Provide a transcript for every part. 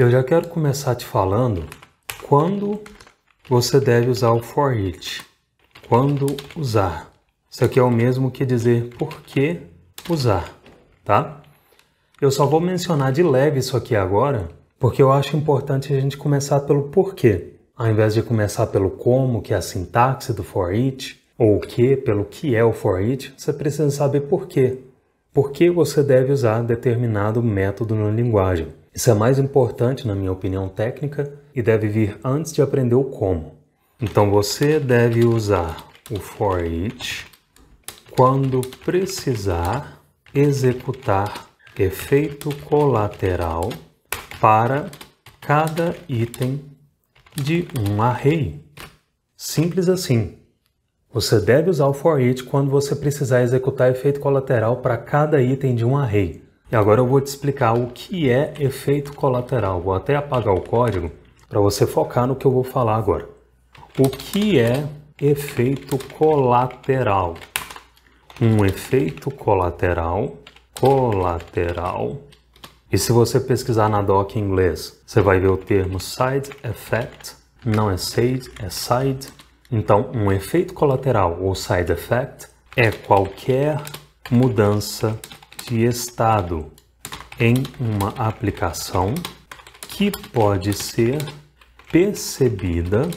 Eu já quero começar te falando quando você deve usar o for each. Quando usar. Isso aqui é o mesmo que dizer por que usar, tá? Eu só vou mencionar de leve isso aqui agora, porque eu acho importante a gente começar pelo porquê, ao invés de começar pelo como, que é a sintaxe do for each, ou o que, pelo que é o for each, você precisa saber por quê. Por que você deve usar determinado método na linguagem. Isso é mais importante, na minha opinião técnica, e deve vir antes de aprender o como. Então você deve usar o for each quando precisar executar efeito colateral para cada item de um array. Simples assim. Você deve usar o for each quando você precisar executar efeito colateral para cada item de um array. E agora eu vou te explicar o que é efeito colateral. Vou até apagar o código para você focar no que eu vou falar agora. O que é efeito colateral? Um efeito colateral. E se você pesquisar na doc em inglês, você vai ver o termo side effect. Não é side, é side. Então, um efeito colateral ou side effect é qualquer mudança de estado em uma aplicação que pode ser percebida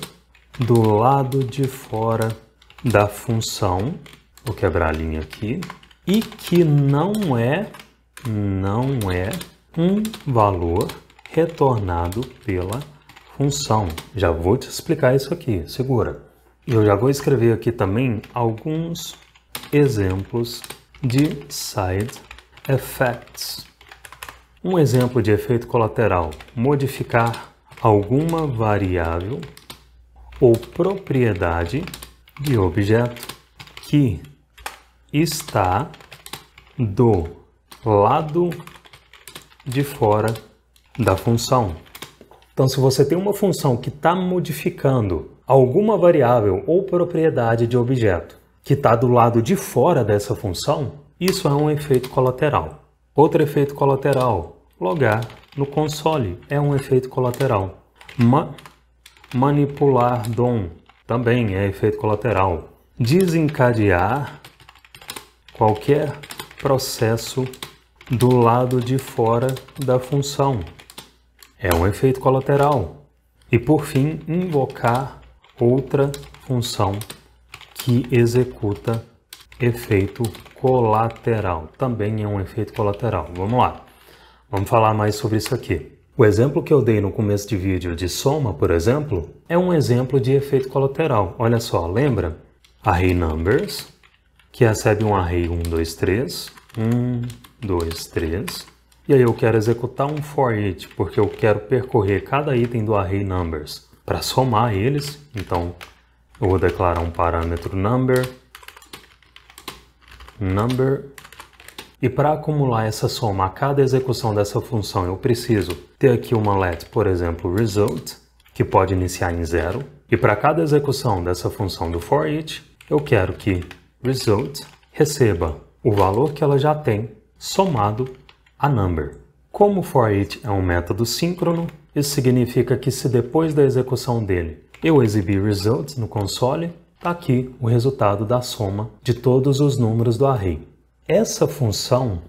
do lado de fora da função, vou quebrar a linha aqui, e que não é um valor retornado pela função. Já vou te explicar isso aqui, segura. Eu já vou escrever aqui também alguns exemplos de side effects. Um exemplo de efeito colateral: modificar alguma variável ou propriedade de objeto que está do lado de fora da função. Então, se você tem uma função que está modificando alguma variável ou propriedade de objeto que está do lado de fora dessa função, isso é um efeito colateral. Outro efeito colateral: logar no console é um efeito colateral. Manipular DOM também é efeito colateral. Desencadear qualquer processo do lado de fora da função é um efeito colateral. E por fim, invocar outra função que executa efeito colateral. Também é um efeito colateral. Vamos lá. Vamos falar mais sobre isso aqui. O exemplo que eu dei no começo de vídeo de soma, por exemplo, é um exemplo de efeito colateral. Olha só, lembra? Array numbers, que recebe um array 1, 2, 3. 1, 2, 3. E aí eu quero executar um for each, porque eu quero percorrer cada item do array numbers para somar eles. Então, eu vou declarar um parâmetro number. E para acumular essa soma a cada execução dessa função, eu preciso ter aqui uma let, por exemplo, result, que pode iniciar em 0. E para cada execução dessa função do for each, eu quero que result receba o valor que ela já tem somado a number. Como o for each é um método síncrono, isso significa que se depois da execução dele eu exibir results no console, está aqui o resultado da soma de todos os números do array. Essa função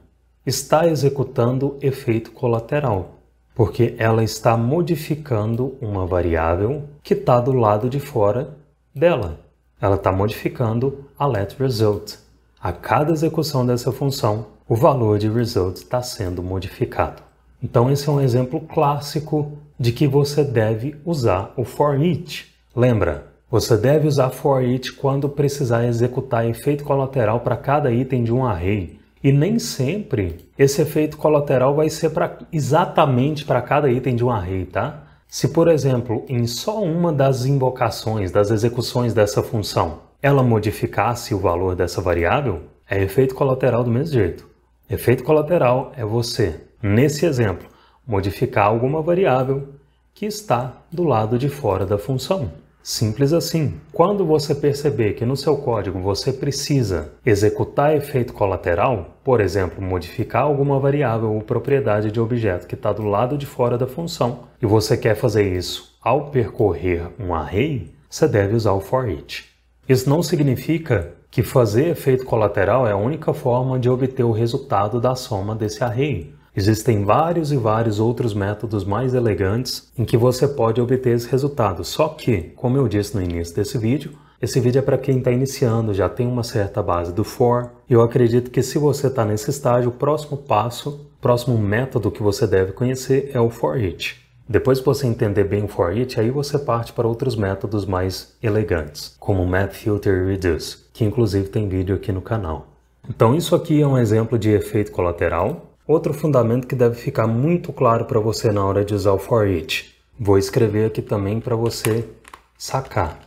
está executando efeito colateral, porque ela está modificando uma variável que está do lado de fora dela. Ela está modificando a letResult. A cada execução dessa função, o valor de result está sendo modificado. Então esse é um exemplo clássico de que você deve usar o for each. Lembra? Você deve usar for each quando precisar executar efeito colateral para cada item de um array. E nem sempre esse efeito colateral vai ser exatamente para cada item de um array, tá? Se, por exemplo, em só uma das invocações, das execuções dessa função, ela modificasse o valor dessa variável, é efeito colateral do mesmo jeito. Efeito colateral é você, nesse exemplo, modificar alguma variável que está do lado de fora da função. Simples assim. Quando você perceber que no seu código você precisa executar efeito colateral, por exemplo, modificar alguma variável ou propriedade de objeto que está do lado de fora da função, e você quer fazer isso ao percorrer um array, você deve usar o for each. Isso não significa que fazer efeito colateral é a única forma de obter o resultado da soma desse array. Existem vários e vários outros métodos mais elegantes em que você pode obter esse resultado. Só que, como eu disse no início desse vídeo, esse vídeo é para quem está iniciando, já tem uma certa base do for. Eu acredito que se você está nesse estágio, o próximo passo, o próximo método que você deve conhecer é o for each. Depois que você entender bem o for each, aí você parte para outros métodos mais elegantes, como map, filter e reduce, que inclusive tem vídeo aqui no canal. Então isso aqui é um exemplo de efeito colateral. Outro fundamento que deve ficar muito claro para você na hora de usar o for each. Vou escrever aqui também para você sacar.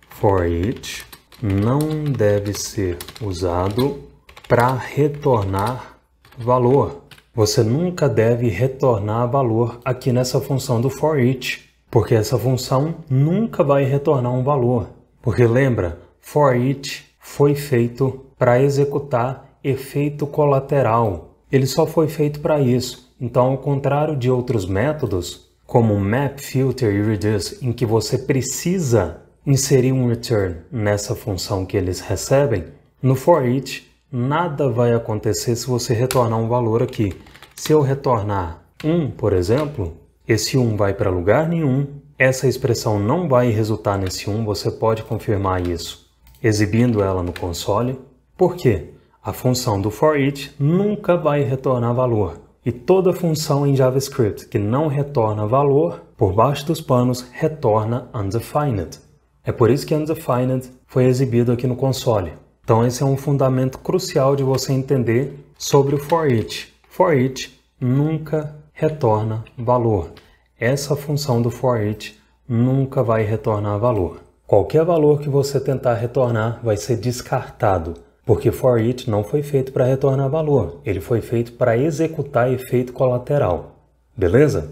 For each não deve ser usado para retornar valor. Você nunca deve retornar valor aqui nessa função do for each, porque essa função nunca vai retornar um valor. Porque lembra, for each foi feito para executar efeito colateral. Ele só foi feito para isso. Então, ao contrário de outros métodos, como map, filter e reduce, em que você precisa inserir um return nessa função que eles recebem, no for each nada vai acontecer se você retornar um valor aqui. Se eu retornar 1, por exemplo, esse 1 vai para lugar nenhum, essa expressão não vai resultar nesse 1, você pode confirmar isso exibindo ela no console. Por quê? A função do for each nunca vai retornar valor. E toda função em JavaScript que não retorna valor, por baixo dos panos, retorna undefined. É por isso que undefined foi exibido aqui no console. Então esse é um fundamento crucial de você entender sobre o for each. For each nunca retorna valor. Essa função do for each nunca vai retornar valor. Qualquer valor que você tentar retornar vai ser descartado. Porque for each não foi feito para retornar valor, ele foi feito para executar efeito colateral. Beleza?